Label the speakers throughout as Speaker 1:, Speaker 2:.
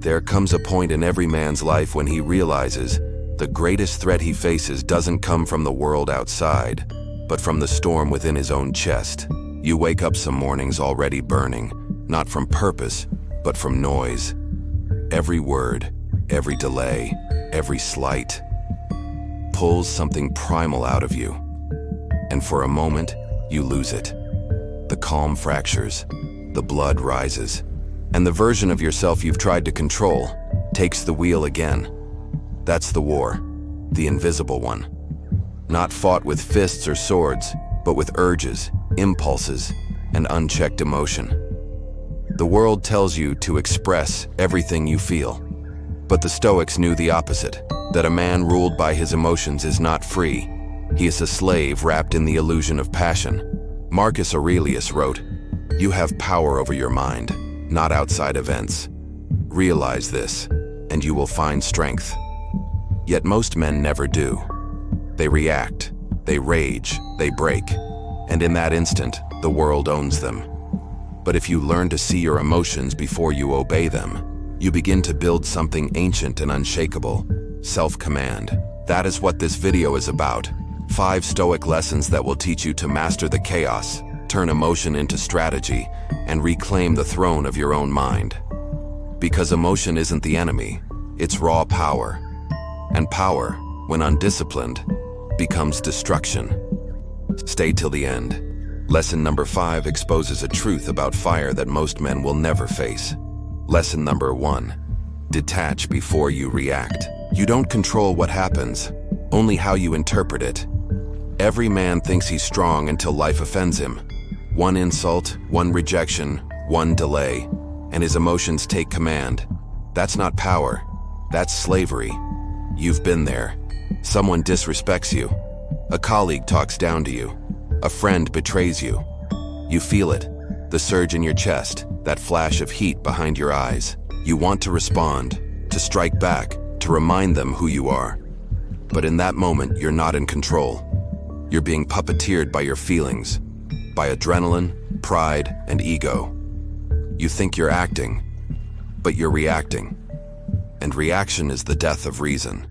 Speaker 1: There comes a point in every man's life when he realizes the greatest threat he faces doesn't come from the world outside, but from the storm within his own chest. You wake up some mornings already burning, not from purpose, but from noise. Every word, every delay, every slight pulls something primal out of you. And for a moment, you lose it. The calm fractures, the blood rises, and the version of yourself you've tried to control takes the wheel again. That's the war, the invisible one. Not fought with fists or swords, but with urges, impulses, and unchecked emotion. The world tells you to express everything you feel, but the Stoics knew the opposite, that a man ruled by his emotions is not free. He is a slave wrapped in the illusion of passion. Marcus Aurelius wrote, "You have power over your mind, not outside events. Realize this, and you will find strength." Yet most men never do. They react, they rage, they break, and in that instant, the world owns them. But if you learn to see your emotions before you obey them, you begin to build something ancient and unshakable, self-command. That is what this video is about. 5 Stoic lessons that will teach you to master the chaos, turn emotion into strategy, and reclaim the throne of your own mind. Because emotion isn't the enemy, it's raw power. And power, when undisciplined, becomes destruction. Stay till the end. Lesson number 5 exposes a truth about fire that most men will never face. Lesson number 1, detach before you react. You don't control what happens, only how you interpret it. Every man thinks he's strong until life offends him. One insult, one rejection, one delay, and his emotions take command. That's not power, that's slavery. You've been there. Someone disrespects you. A colleague talks down to you. A friend betrays you. You feel it, the surge in your chest, that flash of heat behind your eyes. You want to respond, to strike back, to remind them who you are. But in that moment, you're not in control. You're being puppeteered by your feelings, by adrenaline, pride, and ego. You think you're acting, but you're reacting. And reaction is the death of reason.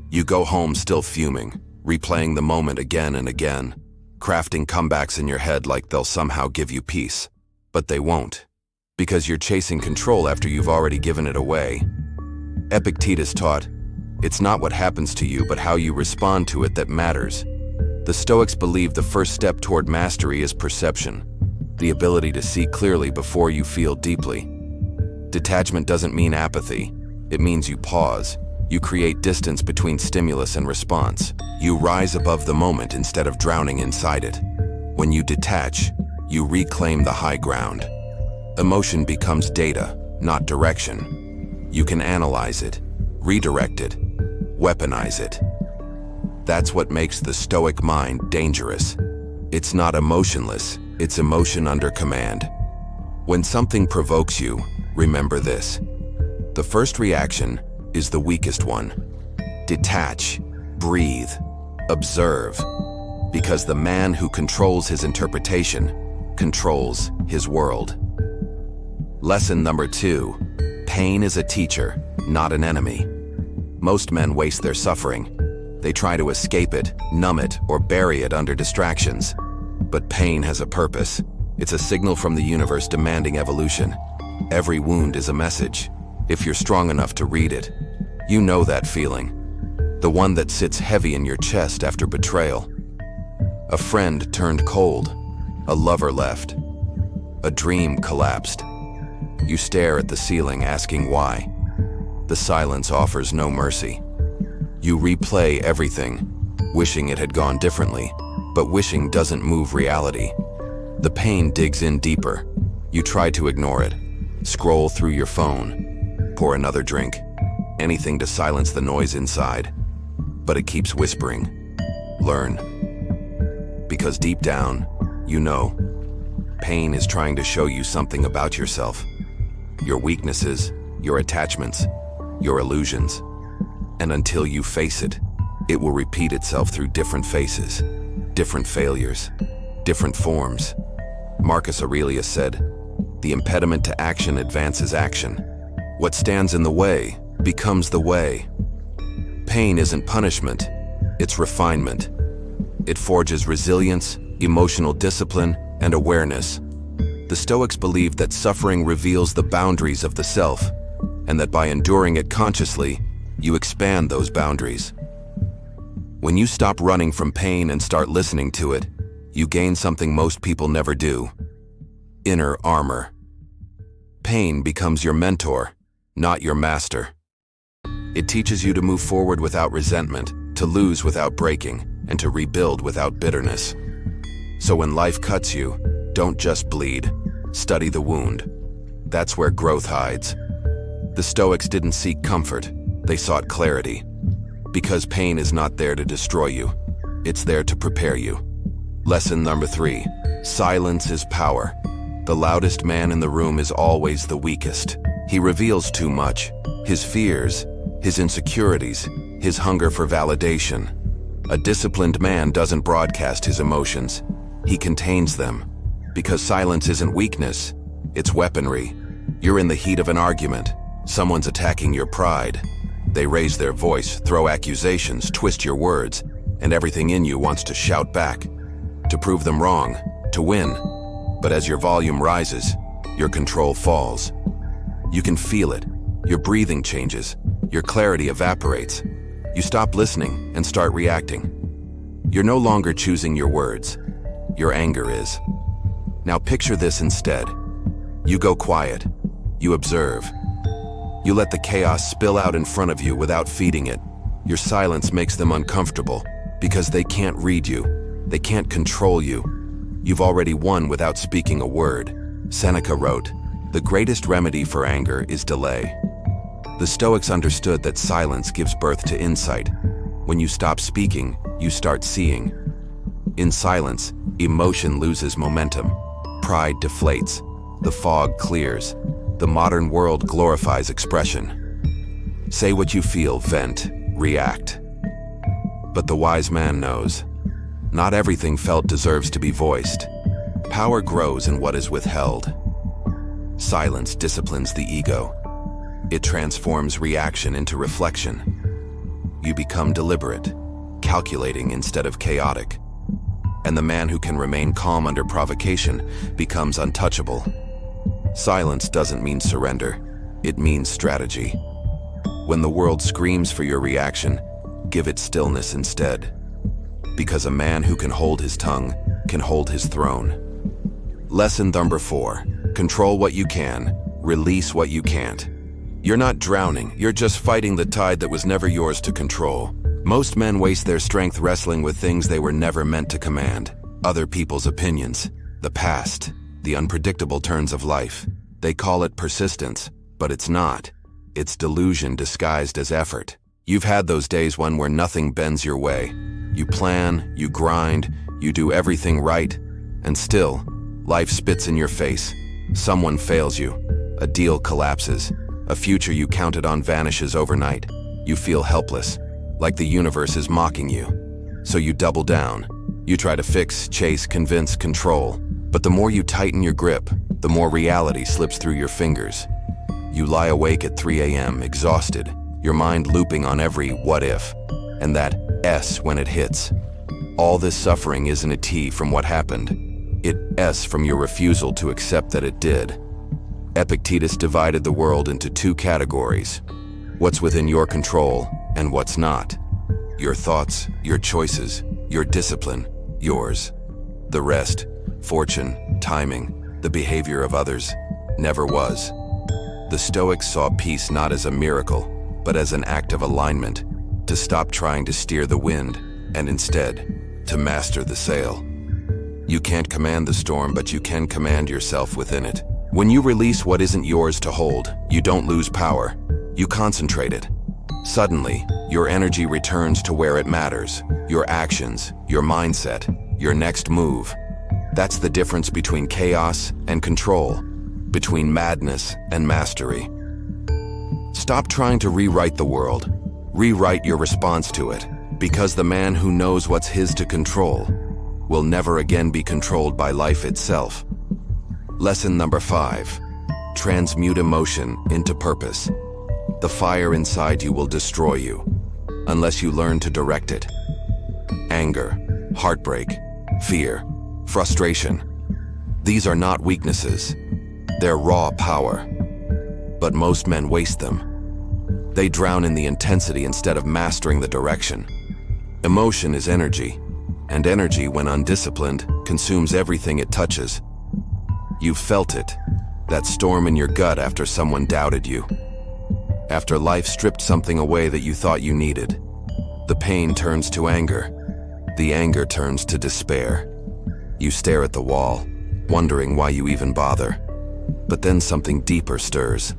Speaker 1: You go home still fuming, replaying the moment again and again, crafting comebacks in your head like they'll somehow give you peace. But they won't, because you're chasing control after you've already given it away. Epictetus taught, "It's not what happens to you, but how you respond to it that matters." The Stoics believe the first step toward mastery is perception, the ability to see clearly before you feel deeply. Detachment doesn't mean apathy. It means you pause. You create distance between stimulus and response. You rise above the moment instead of drowning inside it. When you detach, you reclaim the high ground. Emotion becomes data, not direction. You can analyze it, redirect it, weaponize it. That's what makes the Stoic mind dangerous. It's not emotionless, it's emotion under command. When something provokes you, remember this. The first reaction is the weakest one. Detach, breathe, observe, because the man who controls his interpretation controls his world. Lesson number 2, pain is a teacher, not an enemy. Most men waste their suffering. They try to escape it, numb it, or bury it under distractions. But pain has a purpose. It's a signal from the universe demanding evolution. Every wound is a message, if you're strong enough to read it. You know that feeling. The one that sits heavy in your chest after betrayal. A friend turned cold. A lover left. A dream collapsed. You stare at the ceiling asking why. The silence offers no mercy. You replay everything, wishing it had gone differently, but wishing doesn't move reality. The pain digs in deeper. You try to ignore it. Scroll through your phone. Pour another drink. Anything to silence the noise inside. But it keeps whispering. Learn. Because deep down, you know, pain is trying to show you something about yourself. Your weaknesses, your attachments, your illusions. And until you face it, it will repeat itself through different faces, different failures, different forms. Marcus Aurelius said, "The impediment to action advances action." What stands in the way becomes the way. Pain isn't punishment, it's refinement. It forges resilience, emotional discipline, and awareness. The Stoics believed that suffering reveals the boundaries of the self, and that by enduring it consciously, you expand those boundaries. When you stop running from pain and start listening to it, you gain something most people never do: inner armor. Pain becomes your mentor, not your master. It teaches you to move forward without resentment, to lose without breaking, and to rebuild without bitterness. So when life cuts you, don't just bleed, study the wound. That's where growth hides. The Stoics didn't seek comfort, they sought clarity. Because pain is not there to destroy you, it's there to prepare you. Lesson number 3, silence is power. The loudest man in the room is always the weakest. He reveals too much, his fears, his insecurities, his hunger for validation. A disciplined man doesn't broadcast his emotions, he contains them. Because silence isn't weakness, it's weaponry. You're in the heat of an argument, someone's attacking your pride. They raise their voice, throw accusations, twist your words, and everything in you wants to shout back, to prove them wrong, to win. But as your volume rises, your control falls. You can feel it. Your breathing changes. Your clarity evaporates. You stop listening and start reacting. You're no longer choosing your words. Your anger is. Now picture this instead. You go quiet. You observe. You let the chaos spill out in front of you without feeding it. Your silence makes them uncomfortable because they can't read you. They can't control you. You've already won without speaking a word. Seneca wrote, "The greatest remedy for anger is delay." The Stoics understood that silence gives birth to insight. When you stop speaking, you start seeing. In silence, emotion loses momentum. Pride deflates. The fog clears. The modern world glorifies expression. Say what you feel, vent, react. But the wise man knows, not everything felt deserves to be voiced. Power grows in what is withheld. Silence disciplines the ego. It transforms reaction into reflection. You become deliberate, calculating instead of chaotic. And the man who can remain calm under provocation becomes untouchable. Silence doesn't mean surrender, it means strategy. When the world screams for your reaction, give it stillness instead. Because a man who can hold his tongue can hold his throne. Lesson number 4, control what you can, release what you can't. You're not drowning, you're just fighting the tide that was never yours to control. Most men waste their strength wrestling with things they were never meant to command. Other people's opinions, the past, the unpredictable turns of life. They call it persistence, but it's not. It's delusion disguised as effort. You've had those days where nothing bends your way. You plan, you grind, you do everything right, and still, life spits in your face. Someone fails you. A deal collapses. A future you counted on vanishes overnight. You feel helpless, like the universe is mocking you. So you double down. You try to fix, chase, convince, control. But the more you tighten your grip, the more reality slips through your fingers. You lie awake at 3 a.m., exhausted, your mind looping on every what if, and that S when it hits. All this suffering isn't a T from what happened. It's S from your refusal to accept that it did. Epictetus divided the world into 2 categories: what's within your control and what's not. Your thoughts, your choices, your discipline, yours. The rest, fortune, timing, the behavior of others, never was. The Stoics saw peace not as a miracle, but as an act of alignment, to stop trying to steer the wind, and instead, to master the sail. You can't command the storm, but you can command yourself within it. When you release what isn't yours to hold, you don't lose power, you concentrate it. Suddenly, your energy returns to where it matters, your actions, your mindset, your next move. That's the difference between chaos and control, between madness and mastery. Stop trying to rewrite the world. Rewrite your response to it, because the man who knows what's his to control will never again be controlled by life itself. Lesson number 5. Transmute emotion into purpose. The fire inside you will destroy you, unless you learn to direct it. Anger, heartbreak, fear, frustration. These are not weaknesses. They're raw power. But most men waste them. They drown in the intensity instead of mastering the direction. Emotion is energy, and energy, when undisciplined, consumes everything it touches. You've felt it, that storm in your gut after someone doubted you. After life stripped something away that you thought you needed. The pain turns to anger. The anger turns to despair. You stare at the wall, wondering why you even bother. But then something deeper stirs.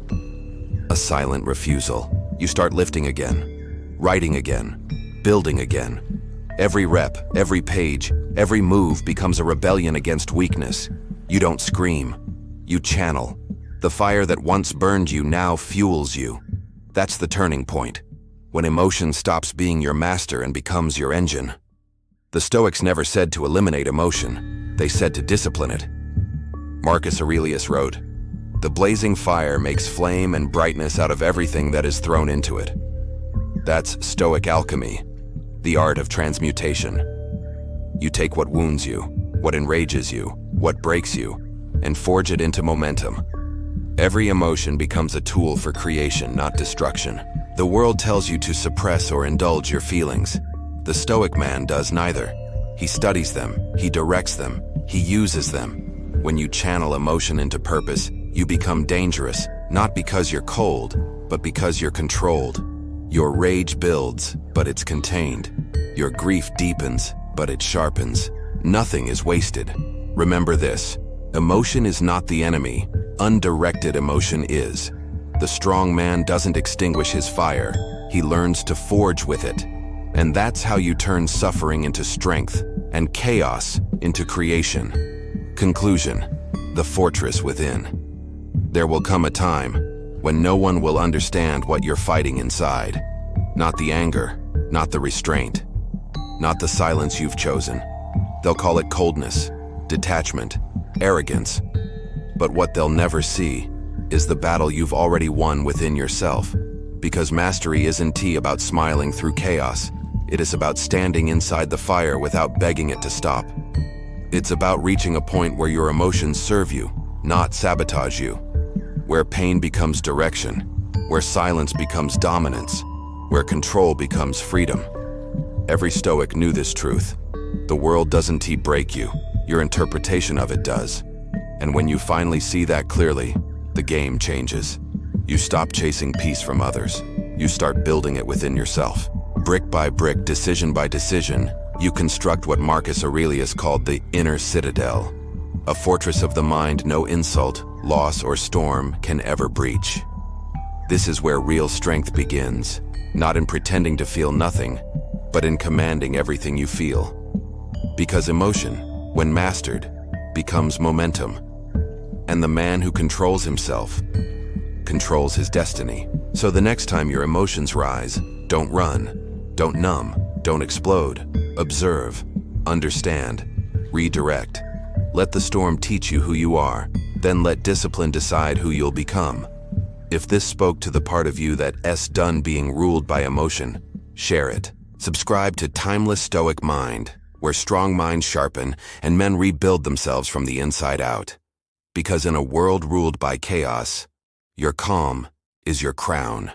Speaker 1: A silent refusal. You start lifting again, writing again, building again. Every rep, every page, every move becomes a rebellion against weakness. You don't scream. You channel. The fire that once burned you now fuels you. That's the turning point, when emotion stops being your master and becomes your engine. The Stoics never said to eliminate emotion. They said to discipline it. Marcus Aurelius wrote, "The blazing fire makes flame and brightness out of everything that is thrown into it." That's Stoic alchemy, the art of transmutation. You take what wounds you, what enrages you, what breaks you, and forge it into momentum. Every emotion becomes a tool for creation, not destruction. The world tells you to suppress or indulge your feelings. The Stoic man does neither. He studies them, he directs them, he uses them. When you channel emotion into purpose, you become dangerous, not because you're cold, but because you're controlled. Your rage builds, but it's contained. Your grief deepens, but it sharpens. Nothing is wasted. Remember this, emotion is not the enemy. Undirected emotion is. The strong man doesn't extinguish his fire. He learns to forge with it. And that's how you turn suffering into strength and chaos into creation. Conclusion, the fortress within. There will come a time when no one will understand what you're fighting inside. Not the anger, not the restraint, not the silence you've chosen. They'll call it coldness, detachment, arrogance. But what they'll never see is the battle you've already won within yourself. Because mastery isn't about smiling through chaos. It is about standing inside the fire without begging it to stop. It's about reaching a point where your emotions serve you, not sabotage you. Where pain becomes direction, where silence becomes dominance, where control becomes freedom. Every Stoic knew this truth. The world doesn't break you, your interpretation of it does. And when you finally see that clearly, the game changes. You stop chasing peace from others. You start building it within yourself. Brick by brick, decision by decision, you construct what Marcus Aurelius called the inner citadel. A fortress of the mind no insult, loss, or storm can ever breach. This is where real strength begins, not in pretending to feel nothing, but in commanding everything you feel. Because emotion, when mastered, becomes momentum. And the man who controls himself controls his destiny. So the next time your emotions rise, don't run, don't numb, don't explode. Observe, understand, redirect. Let the storm teach you who you are, then let discipline decide who you'll become. If this spoke to the part of you that's done being ruled by emotion, share it. Subscribe to Timeless Stoic Mind, where strong minds sharpen and men rebuild themselves from the inside out. Because in a world ruled by chaos, your calm is your crown.